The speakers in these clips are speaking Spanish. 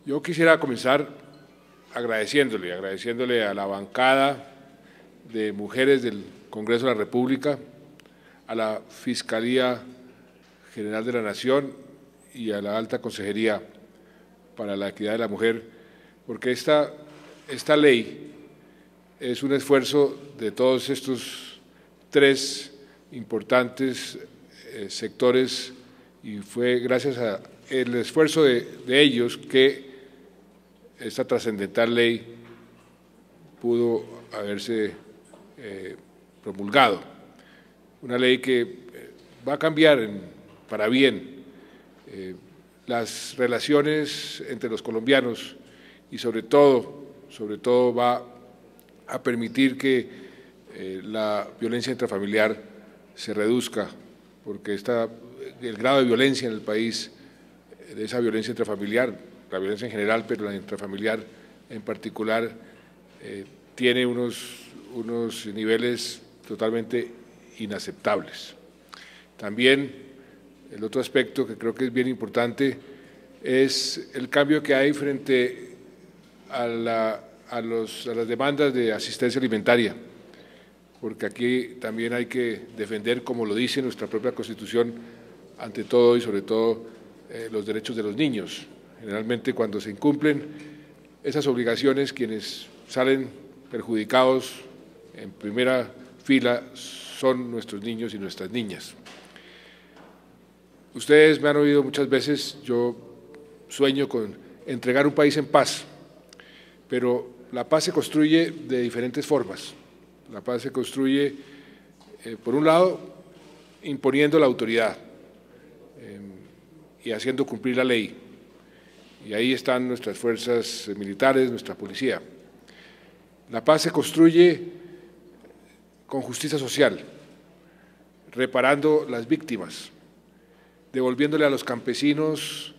Yo quisiera comenzar agradeciéndole a la bancada de mujeres del Congreso de la República, a la Fiscalía General de la Nación y a la Alta Consejería para la Equidad de la Mujer, porque esta ley es un esfuerzo de todos estos tres importantes sectores, y fue gracias al esfuerzo de ellos que esta trascendental ley pudo haberse promulgado. Una ley que va a cambiar para bien las relaciones entre los colombianos y sobre todo va a permitir que la violencia intrafamiliar se reduzca, porque el grado de violencia en el país, de esa violencia intrafamiliar, la violencia en general, pero la intrafamiliar en particular, tiene unos niveles totalmente inaceptables. También el otro aspecto que creo que es bien importante es el cambio que hay frente a las demandas de asistencia alimentaria, porque aquí también hay que defender, como lo dice nuestra propia Constitución, ante todo y sobre todo los derechos de los niños. Generalmente, cuando se incumplen esas obligaciones, quienes salen perjudicados en primera fila son nuestros niños y nuestras niñas. Ustedes me han oído muchas veces, yo sueño con entregar un país en paz, pero la paz se construye de diferentes formas. La paz se construye, por un lado, imponiendo la autoridad y haciendo cumplir la ley. Y ahí están nuestras fuerzas militares, nuestra policía. La paz se construye con justicia social, reparando las víctimas, devolviéndole a los campesinos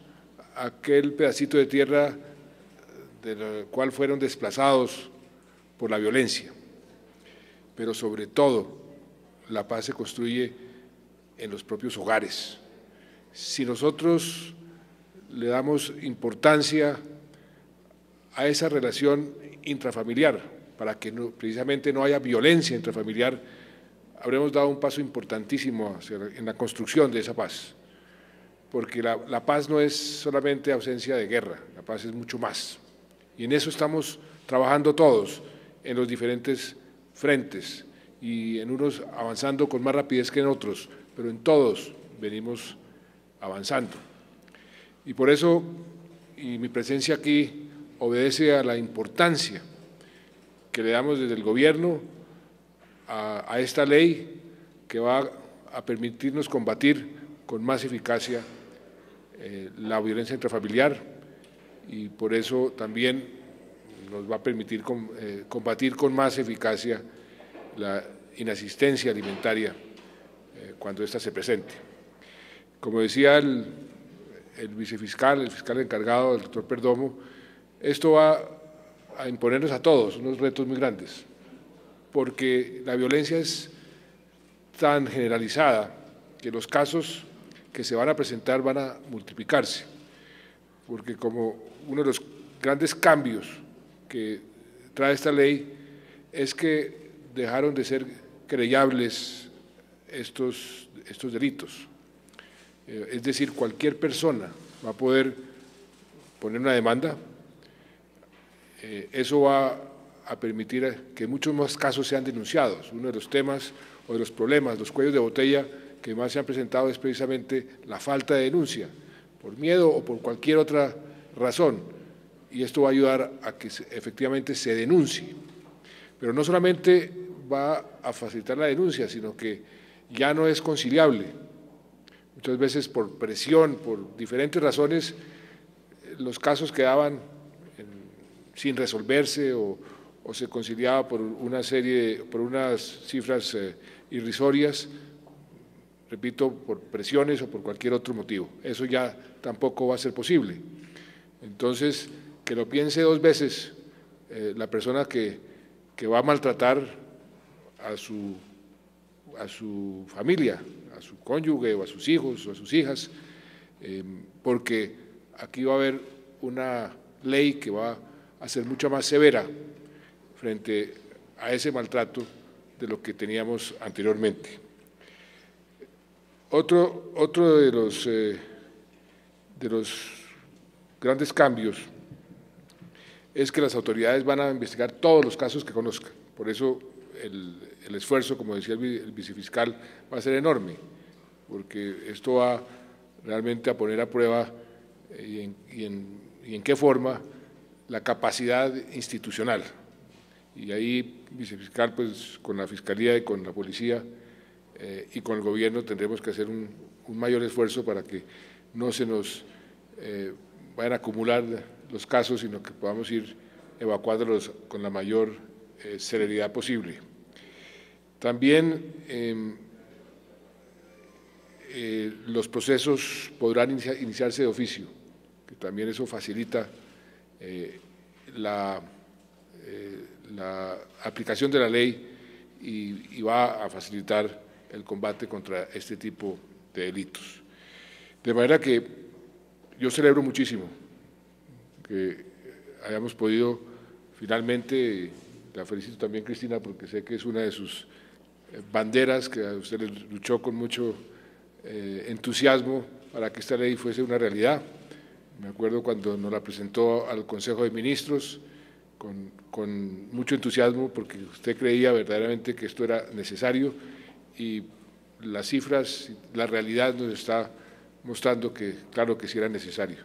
aquel pedacito de tierra del cual fueron desplazados por la violencia. Pero sobre todo, la paz se construye en los propios hogares. Si nosotros le damos importancia a esa relación intrafamiliar, para que precisamente no haya violencia intrafamiliar, habremos dado un paso importantísimo en la construcción de esa paz, porque la paz no es solamente ausencia de guerra, la paz es mucho más, y en eso estamos trabajando todos, en los diferentes frentes, y en unos avanzando con más rapidez que en otros, pero en todos venimos avanzando. Y por eso, y mi presencia aquí obedece a la importancia que le damos desde el Gobierno a esta ley que va a permitirnos combatir con más eficacia la violencia intrafamiliar, y por eso también nos va a permitir combatir con más eficacia la inasistencia alimentaria cuando ésta se presente. Como decía el vicefiscal, el fiscal encargado, el doctor Perdomo, esto va a imponernos a todos unos retos muy grandes, porque la violencia es tan generalizada que los casos que se van a presentar van a multiplicarse, porque como uno de los grandes cambios que trae esta ley es que dejaron de ser querellables estos delitos. Es decir, cualquier persona va a poder poner una demanda. Eso va a permitir que muchos más casos sean denunciados. Uno de los temas o de los problemas, los cuellos de botella que más se han presentado es precisamente la falta de denuncia, por miedo o por cualquier otra razón, y esto va a ayudar a que efectivamente se denuncie. Pero no solamente va a facilitar la denuncia, sino que ya no es conciliable. Muchas veces por presión, por diferentes razones, los casos quedaban sin resolverse o se conciliaba por unas cifras irrisorias, repito, por presiones o por cualquier otro motivo. Eso ya tampoco va a ser posible. Entonces, que lo piense dos veces la persona que va a maltratar a su su familia, a su cónyuge o a sus hijos o a sus hijas, porque aquí va a haber una ley que va a ser mucho más severa frente a ese maltrato de lo que teníamos anteriormente. Otro de los grandes cambios es que las autoridades van a investigar todos los casos que conozcan. Por eso el esfuerzo, como decía el vicefiscal, va a ser enorme, porque esto va realmente a poner a prueba y en qué forma la capacidad institucional. Y ahí, vicefiscal, pues con la Fiscalía y con la Policía y con el Gobierno tendremos que hacer un mayor esfuerzo para que no se nos vayan a acumular los casos, sino que podamos ir evacuándolos con la mayor celeridad posible. También los procesos podrán iniciarse de oficio, que también eso facilita la aplicación de la ley y va a facilitar el combate contra este tipo de delitos. De manera que yo celebro muchísimo que hayamos podido finalmente, la felicito también, Cristina, porque sé que es una de sus banderas, que a usted luchó con mucho entusiasmo para que esta ley fuese una realidad. Me acuerdo cuando nos la presentó al Consejo de Ministros, con mucho entusiasmo, porque usted creía verdaderamente que esto era necesario y las cifras, la realidad nos está mostrando que claro que sí era necesario,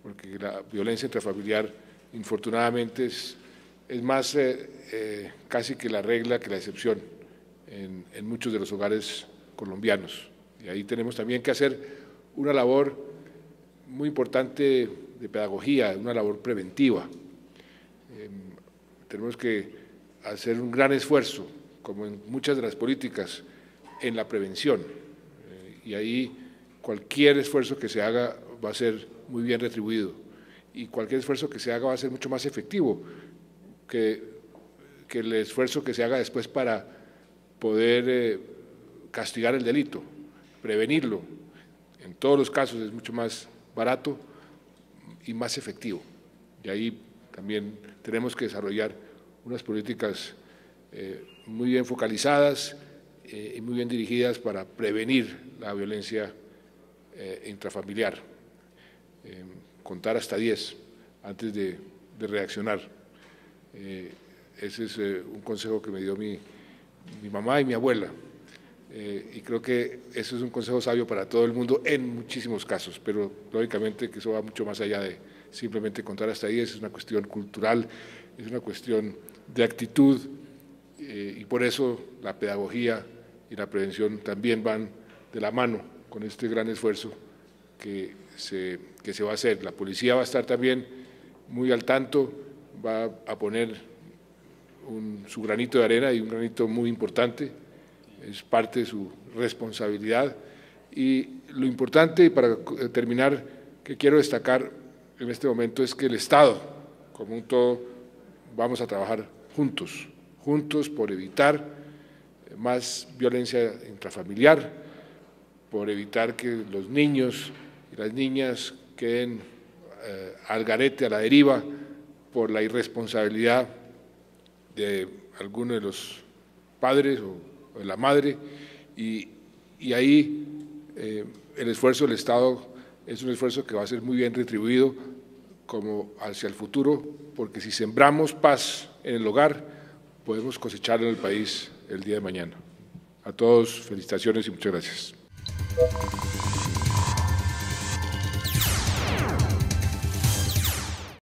porque la violencia intrafamiliar infortunadamente es más casi que la regla que la excepción en muchos de los hogares colombianos. Y ahí tenemos también que hacer una labor muy importante de pedagogía, una labor preventiva. Tenemos que hacer un gran esfuerzo, como en muchas de las políticas, en la prevención. Y ahí cualquier esfuerzo que se haga va a ser muy bien retribuido y cualquier esfuerzo que se haga va a ser mucho más efectivo que el esfuerzo que se haga después para poder castigar el delito, prevenirlo. En todos los casos es mucho más barato y más efectivo. Y ahí también tenemos que desarrollar unas políticas muy bien focalizadas y muy bien dirigidas para prevenir la violencia intrafamiliar. Contar hasta 10 antes de reaccionar. Ese es un consejo que me dio mi mamá y mi abuela. Y creo que eso es un consejo sabio para todo el mundo en muchísimos casos, pero lógicamente que eso va mucho más allá de simplemente contar hasta 10, es una cuestión cultural, es una cuestión de actitud y por eso la pedagogía y la prevención también van de la mano con este gran esfuerzo que se va a hacer. La policía va a estar también muy al tanto, va a poner su granito de arena y un granito muy importante, es parte de su responsabilidad. Y lo importante, para terminar, que quiero destacar en este momento es que el Estado, como un todo, vamos a trabajar juntos por evitar más violencia intrafamiliar, por evitar que los niños y las niñas queden al garete, a la deriva, por la irresponsabilidad de alguno de los padres o de la madre, y ahí el esfuerzo del Estado es un esfuerzo que va a ser muy bien retribuido como hacia el futuro, porque si sembramos paz en el hogar, podemos cosechar en el país el día de mañana. A todos, felicitaciones y muchas gracias.